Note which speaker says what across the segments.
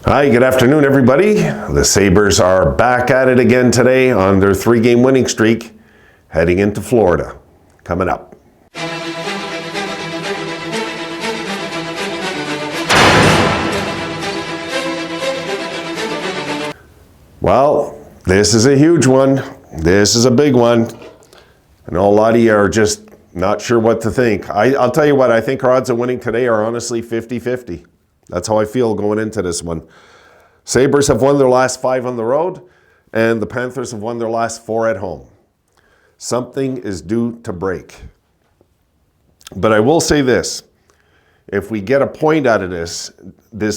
Speaker 1: Hi, good afternoon, everybody. The Sabres are back at it again today on their 3-game winning streak, heading into Florida. Coming up. Well, this is a huge one. This is a big one. I know a lot of you are just not sure what to think. I'll tell you what, I think our odds of winning today are honestly 50-50. That's how I feel going into this one. Sabres have won their last 5 on the road, and the Panthers have won their last 4 at home. Something is due to break. But I will say this. If we get a point out of this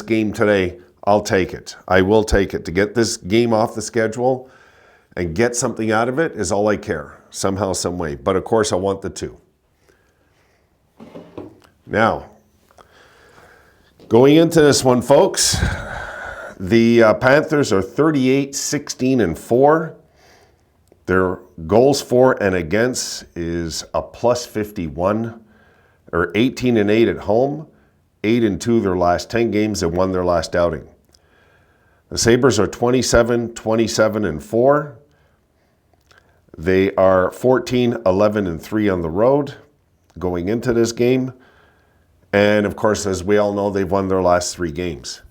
Speaker 1: game today, I'll take it. I will take it. To get this game off the schedule and get something out of it is all I care, somehow, some way. But of course, I want the 2. Now, going into this one, folks, the Panthers are 38-16-4. Their goals for and against is a plus 51. They're 18-8 at home, 8-2 their last 10 games. They won their last outing. The Sabres are 27-27-4. They are 14-11-3 on the road going into this game. And of course, as we all know, they've won their last 3 games.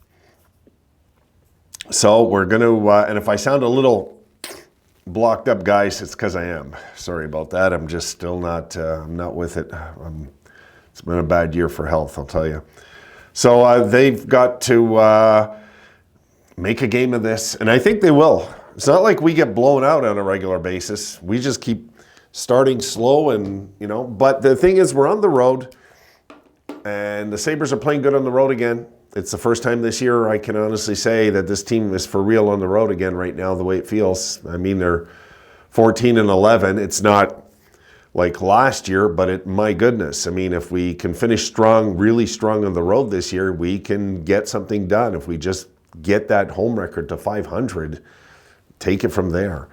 Speaker 1: So we're going to, and if I sound a little blocked up, guys, it's because I am. Sorry about that. I'm just still not, I'm not with it. It's been a bad year for health, I'll tell you. So they've got to make a game of this, and I think they will. It's not like we get blown out on a regular basis. We just keep starting slow and, but the thing is, we're on the road, and the Sabres are playing good on the road again. It's the first time this year I can honestly say that this team is for real on the road again right now, the way it feels. I mean, they're 14-11. It's not like last year, but my goodness. I mean, if we can finish strong, really strong on the road this year, we can get something done. If we just get that home record to 500, take it from there.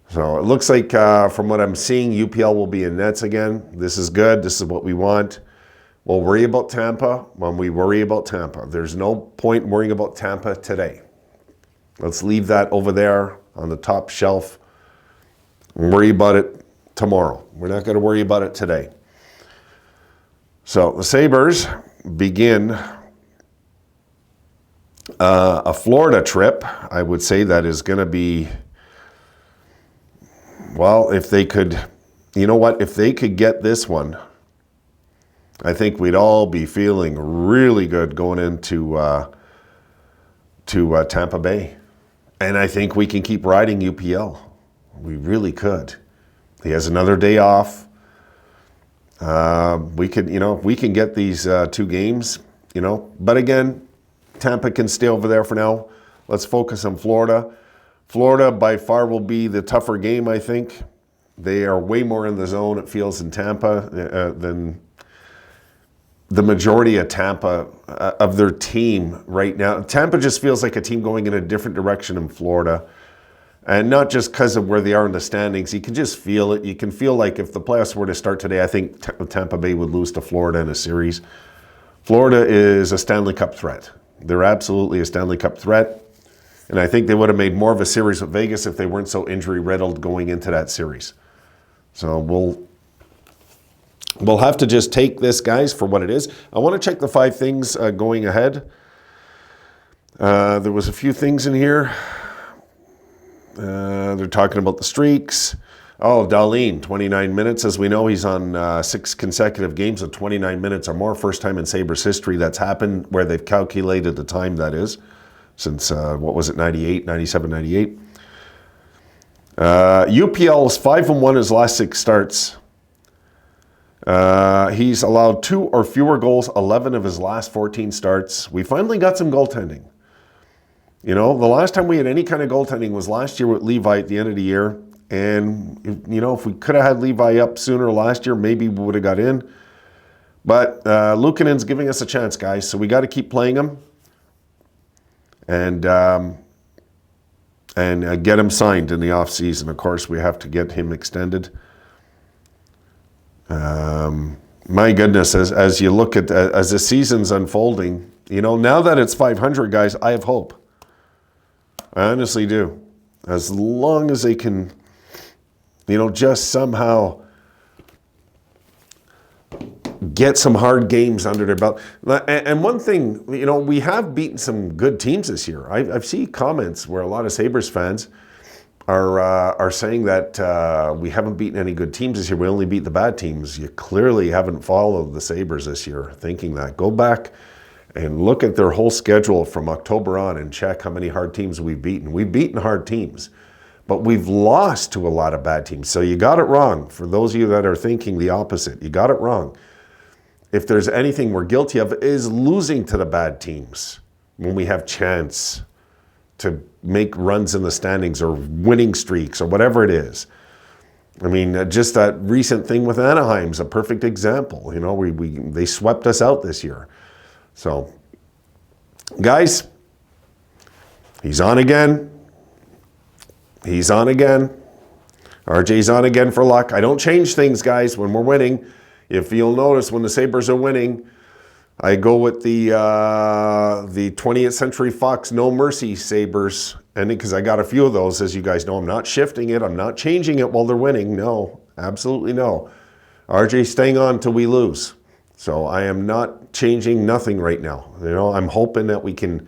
Speaker 1: So it looks like from what I'm seeing, UPL will be in nets again. This is good. This is what we want. We'll worry about Tampa when we worry about Tampa. There's no point worrying about Tampa today. Let's leave that over there on the top shelf and worry about it tomorrow. We're not going to worry about it today. So the Sabres begin a Florida trip. I would say that is going to be, well, if they could, if they could get this one, I think we'd all be feeling really good going into Tampa Bay. And I think we can keep riding UPL. We really could. He has another day off. We could, if we can get these 2 games, But again, Tampa can stay over there for now. Let's focus on Florida. Florida by far will be the tougher game, I think. They are way more in the zone, it feels, in Tampa than the majority of Tampa, of their team right now. Tampa just feels like a team going in a different direction in Florida. And not just because of where they are in the standings. You can just feel it. You can feel like if the playoffs were to start today, I think Tampa Bay would lose to Florida in a series. Florida is a Stanley Cup threat. They're absolutely a Stanley Cup threat. And I think they would have made more of a series with Vegas if they weren't so injury-riddled going into that series. So we'll have to just take this, guys, for what it is. I want to check the 5 things going ahead. There was a few things in here. They're talking about the streaks. Oh, Dahlin, 29 minutes. As we know, he's on 6 consecutive games of 29 minutes or more. First time in Sabres history that's happened where they've calculated the time, that is, since, 98, 97, 98. UPL is 5-1 his last 6 starts. He's allowed 2 or fewer goals 11 of his last 14 starts. We finally got some goaltending. The last time we had any kind of goaltending was last year with Levi at the end of the year. And, if we could have had Levi up sooner last year, maybe we would have got in. But Luukkonen's giving us a chance, guys. So we got to keep playing him and get him signed in the offseason. Of course, we have to get him extended. my goodness, as you look at, as the season's unfolding, now that it's 500, guys, I have hope. I honestly do. As long as they can, just somehow get some hard games under their belt. And one thing, we have beaten some good teams this year. I've seen comments where a lot of Sabres fans are saying that we haven't beaten any good teams this year. We only beat the bad teams. You clearly haven't followed the Sabres this year thinking that. Go back and look at their whole schedule from October on and check how many hard teams we've beaten. We've beaten hard teams, but we've lost to a lot of bad teams. So you got it wrong. For those of you that are thinking the opposite, you got it wrong. If there's anything we're guilty of is losing to the bad teams when we have chance to make runs in the standings or winning streaks or whatever it is. I mean, just that recent thing with Anaheim's a perfect example. They swept us out this year. So, guys, he's on again. He's on again. RJ's on again for luck. I don't change things, guys, when we're winning. If you'll notice, when the Sabres are winning, I go with the 20th Century Fox No Mercy Sabres ending, because I got a few of those, as you guys know. I'm not shifting it. I'm not changing it while they're winning. No, absolutely no. RJ staying on till we lose. So I am not changing nothing right now. I'm hoping that we can,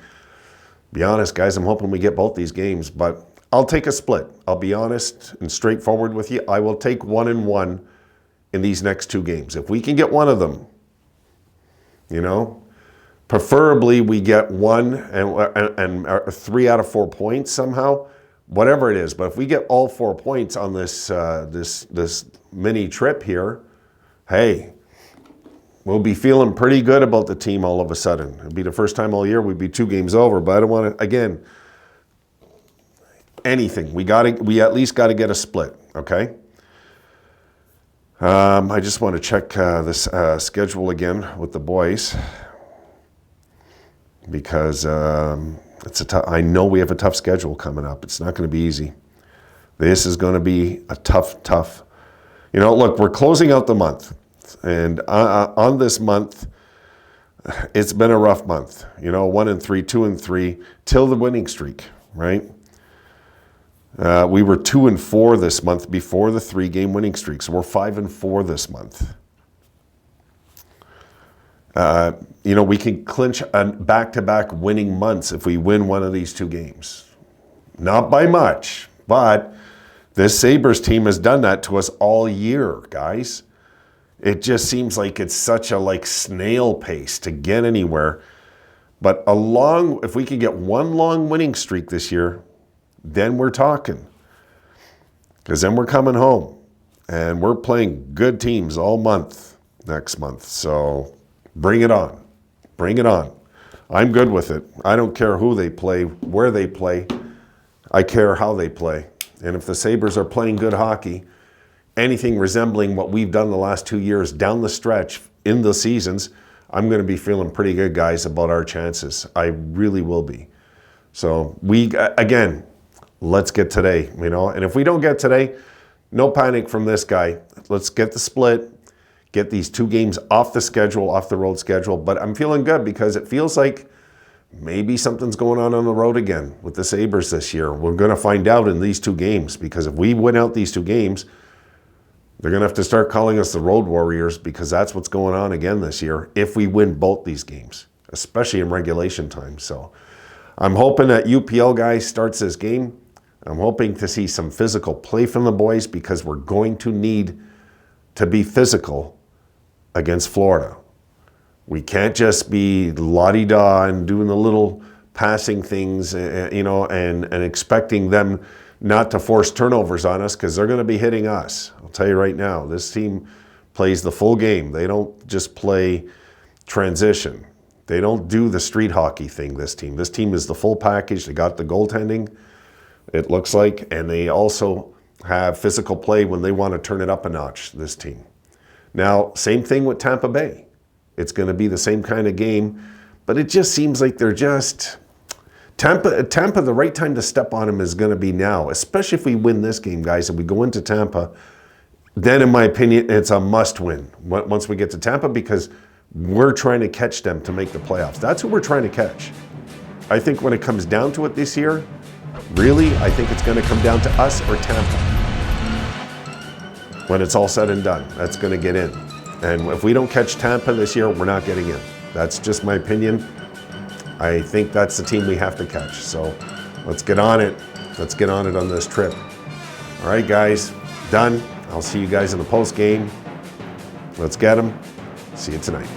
Speaker 1: be honest, guys, I'm hoping we get both these games, but I'll take a split. I'll be honest and straightforward with you. I will take 1-1 in these next two games. If we can get one of them, preferably we get one and 3 out of 4 points somehow, whatever it is. But if we get all 4 points on this this mini trip here, hey, we'll be feeling pretty good about the team all of a sudden. It'll be the first time all year we'd be 2 games over, but I don't want to, again, anything. We at least got to get a split, okay? I just want to check this schedule again with the boys, because I know we have a tough schedule coming up. It's not going to be easy. This is going to be a tough. Look, we're closing out the month, and on this month, it's been a rough month. 1-3, 2-3, till the winning streak, right? We were 2-4 this month before the 3-game winning streak, so we're 5-4 this month. We can clinch back-to-back winning months if we win one of these 2 games. Not by much, but this Sabres team has done that to us all year, guys. It just seems like it's such a snail pace to get anywhere. But if we could get one long winning streak this year, then we're talking. Because then we're coming home. And we're playing good teams all month next month. So bring it on. Bring it on. I'm good with it. I don't care who they play, where they play. I care how they play. And if the Sabres are playing good hockey, anything resembling what we've done the last 2 years down the stretch in the seasons, I'm going to be feeling pretty good, guys, about our chances. I really will be. So again, let's get today, And if we don't get today, no panic from this guy. Let's get the split, get these 2 games off the road schedule. But I'm feeling good because it feels like maybe something's going on the road again with the Sabres this year. We're going to find out in these 2 games, because if we win out these 2 games, they're going to have to start calling us the Road Warriors, because that's what's going on again this year if we win both these games, especially in regulation time. So I'm hoping that UPL guy starts this game. I'm hoping to see some physical play from the boys, because we're going to need to be physical against Florida. We can't just be la-di-da and doing the little passing things, and expecting them not to force turnovers on us, because they're going to be hitting us. I'll tell you right now, this team plays the full game. They don't just play transition. They don't do the street hockey thing, this team. This team is the full package. They got the goaltending, it looks like, and they also have physical play when they want to turn it up a notch, this team. Now, same thing with Tampa Bay. It's going to be the same kind of game, but it just seems like they're just... Tampa, the right time to step on them is going to be now, especially if we win this game, guys, and we go into Tampa then in my opinion, it's a must-win once we get to Tampa, because we're trying to catch them to make the playoffs. That's who we're trying to catch. I think when it comes down to it this year, really, I think it's going to come down to us or Tampa. When it's all said and done, that's going to get in. And if we don't catch Tampa this year, we're not getting in. That's just my opinion. I think that's the team we have to catch. So let's get on it. Let's get on it on this trip. All right, guys, done. I'll see you guys in the post game. Let's get them. See you tonight.